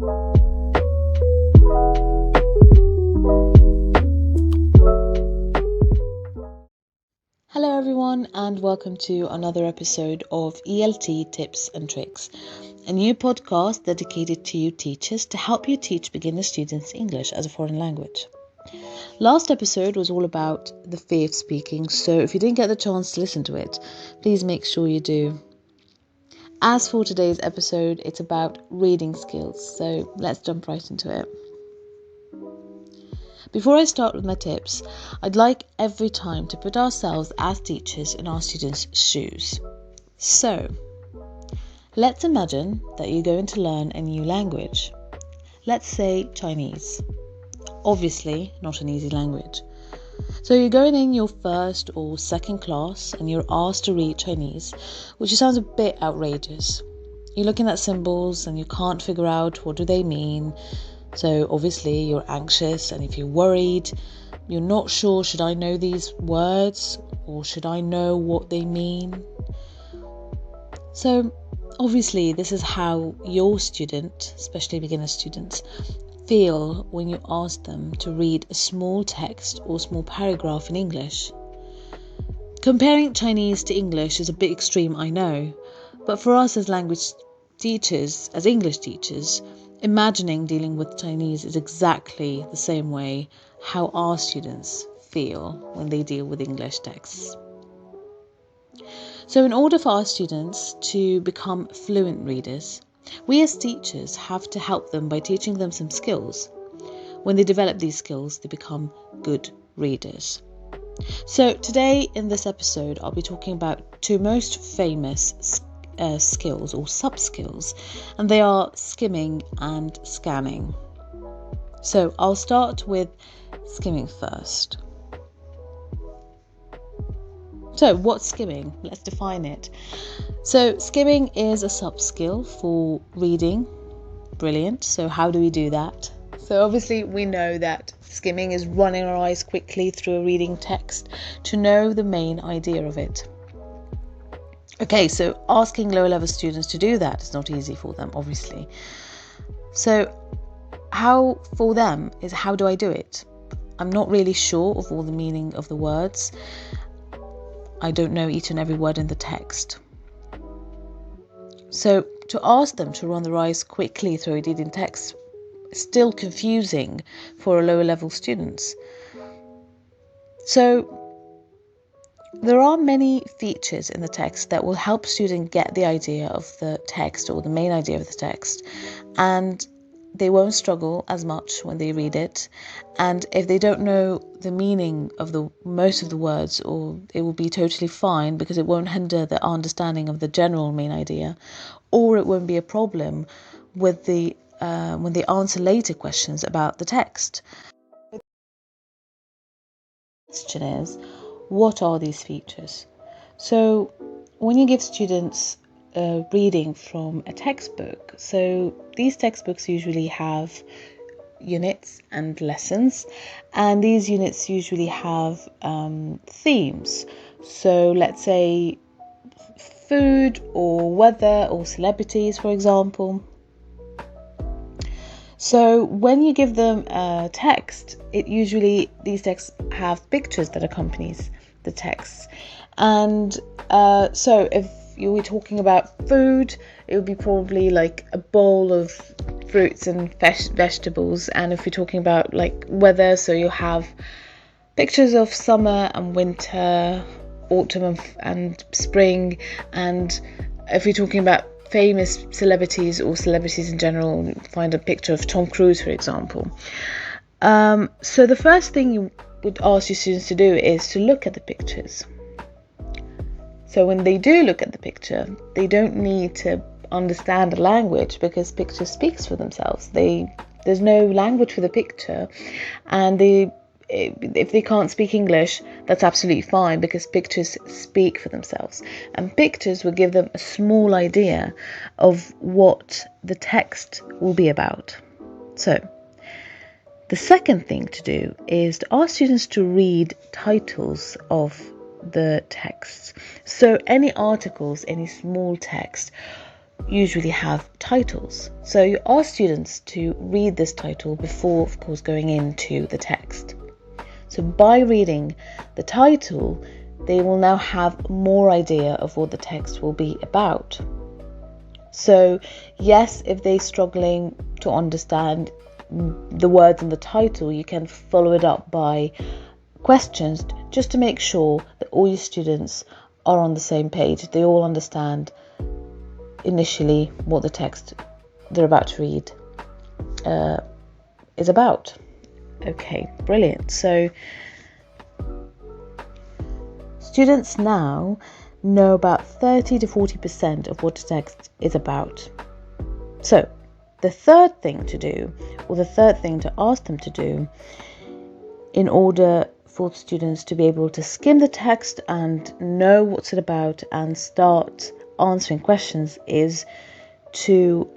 Hello everyone and welcome to another episode of ELT Tips and Tricks, a new podcast dedicated to you teachers to help you teach beginner students English as a foreign language. Last episode was all about the fear of speaking, so if you didn't get the chance to listen to it, please make sure you do. As for today's episode, it's about reading skills, so let's jump right into it. Before I start with my tips, I'd like every time to put ourselves as teachers in our students' shoes. So, let's imagine that you're going to learn a new language. Let's say Chinese. Obviously, not an easy language. So you're going in your first or second class and you're asked to read Chinese, which sounds a bit outrageous. You're looking at symbols and you can't figure out what do they mean. So obviously you're anxious, and if you're worried, you're not sure, should I know these words or should I know what they mean? So obviously this is how your student, especially beginner students, feel when you ask them to read a small text or small paragraph in English. Comparing Chinese to English is a bit extreme, I know, but for us as language teachers, as English teachers, imagining dealing with Chinese is exactly the same way how our students feel when they deal with English texts. So in order for our students to become fluent readers, we as teachers have to help them by teaching them some skills. When they develop these skills, they become good readers. So today in this episode, I'll be talking about two most famous skills or sub-skills, and they are skimming and scanning. So I'll start with skimming first. So what's skimming? Let's define it. So skimming is a sub-skill for reading. Brilliant. So how do we do that? So obviously we know that skimming is running our eyes quickly through a reading text to know the main idea of it. Okay, so asking lower level students to do that is not easy for them, obviously. So how for them is, how do I do it? I'm not really sure of all the meaning of the words. I don't know each and every word in the text. So to ask them to run their eyes quickly through a reading text is still confusing for a lower level students. So there are many features in the text that will help students get the idea of the text or the main idea of the text, and they won't struggle as much when they read it. And if they don't know the meaning of the most of the words, or it will be totally fine because it won't hinder their understanding of the general main idea, or it won't be a problem with the when they answer later questions about the text. The question is, what are these features? So when you give students reading from a textbook, so these textbooks usually have units and lessons, and these units usually have themes. So let's say food or weather or celebrities, for example. So when you give them a text, these texts have pictures that accompanies the text. And so if you were talking about food, it would be probably like a bowl of fruits and vegetables. And if you're talking about like weather, so you have pictures of summer and winter, autumn and spring. And if you're talking about famous celebrities or celebrities in general, find a picture of Tom Cruise, for example. So the first thing you would ask your students to do is to look at the pictures. So when they do look at the picture, they don't need to understand the language because picture speaks for themselves. There's no language for the picture, and if they can't speak English, that's absolutely fine because pictures speak for themselves, and pictures will give them a small idea of what the text will be about. So the second thing to do is to ask students to read titles of the texts. So any articles, any small text, usually have titles. So you ask students to read this title before, of course, going into the text. So by reading the title, they will now have more idea of what the text will be about. So yes, if they're struggling to understand the words in the title, you can follow it up by questions just to make sure that all your students are on the same page. They all understand initially what the text they're about to read is about. Okay, brilliant. So students now know about 30 to 40% of what the text is about. So the third thing to do, or the third thing to ask them to do, in order for students to be able to skim the text and know what's it about and start answering questions, is to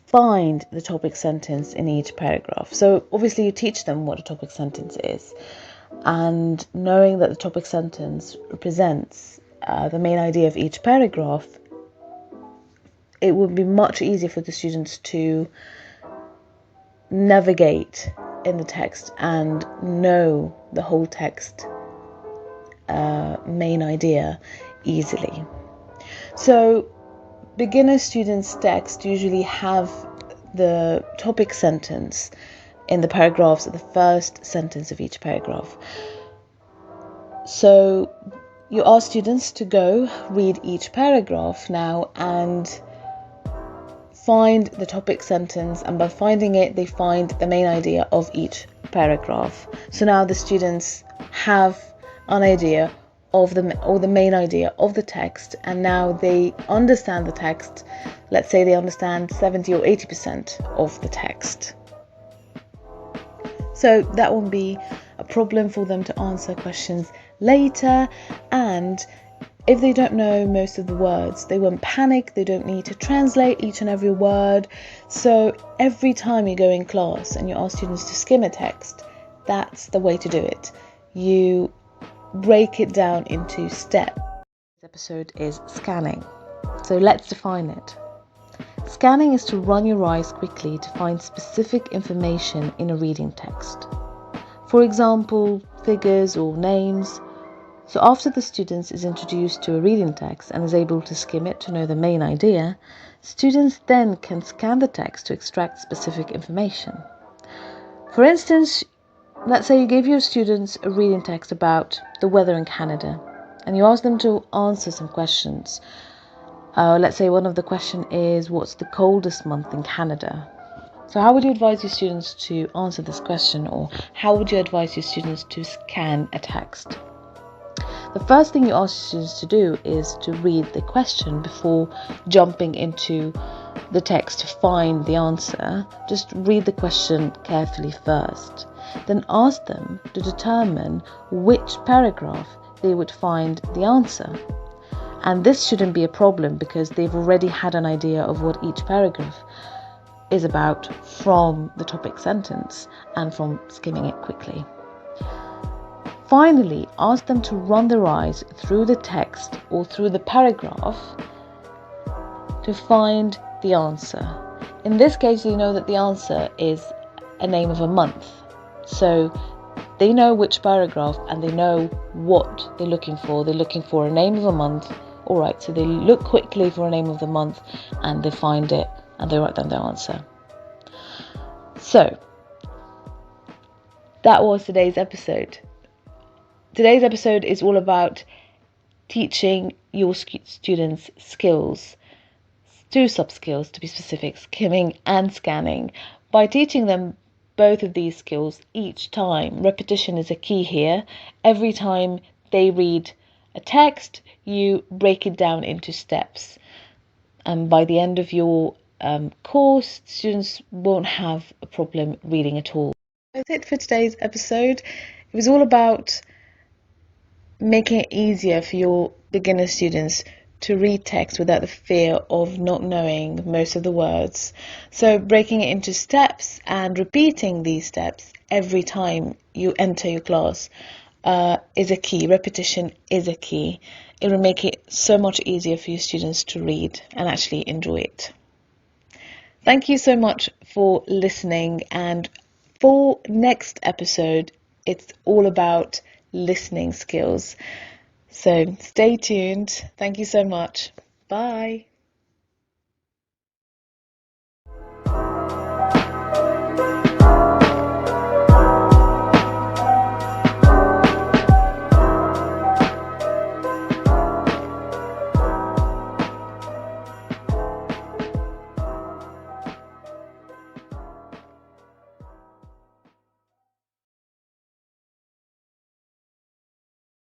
find the topic sentence in each paragraph. So obviously you teach them what a topic sentence is, and knowing that the topic sentence represents the main idea of each paragraph, it would be much easier for the students to navigate in the text and know the whole text main idea easily. So beginner students' text usually have the topic sentence in the paragraphs at the first sentence of each paragraph. So you ask students to go read each paragraph now and find the topic sentence, and by finding it they find the main idea of each paragraph. So now the students have an idea of the main idea of the text, and now they understand the text. Let's say they understand 70 or 80% of the text. So that won't be a problem for them to answer questions later, and if they don't know most of the words, they won't panic. They don't need to translate each and every word. So every time you go in class and you ask students to skim a text, that's the way to do it. You break it down into steps. This episode is scanning. So let's define it. Scanning is to run your eyes quickly to find specific information in a reading text. For example, figures or names. So after the student is introduced to a reading text and is able to skim it to know the main idea, students then can scan the text to extract specific information. For instance, let's say you gave your students a reading text about the weather in Canada and you ask them to answer some questions. Let's say one of the questions is, what's the coldest month in Canada? So how would you advise your students to answer this question, or how would you advise your students to scan a text? The first thing you ask students to do is to read the question before jumping into the text to find the answer. Just read the question carefully first. Then ask them to determine which paragraph they would find the answer. And this shouldn't be a problem because they've already had an idea of what each paragraph is about from the topic sentence and from skimming it quickly. Finally, ask them to run their eyes through the text or through the paragraph to find the answer. In this case, you know that the answer is a name of a month. So they know which paragraph and they know what they're looking for. They're looking for a name of a month. All right, so they look quickly for a name of the month and they find it and they write down their answer. So that was today's episode. Today's episode is all about teaching your students skills, 2 sub-skills to be specific, skimming and scanning. By teaching them both of these skills each time, repetition is a key here. Every time they read a text, you break it down into steps. And by the end of your course, students won't have a problem reading at all. That's it for today's episode. It was all about making it easier for your beginner students to read text without the fear of not knowing most of the words. So breaking it into steps and repeating these steps every time you enter your class is a key. Repetition is a key. It will make it so much easier for your students to read and actually enjoy it. Thank you so much for listening, and for next episode, it's all about listening skills. So stay tuned. Thank you so much. Bye.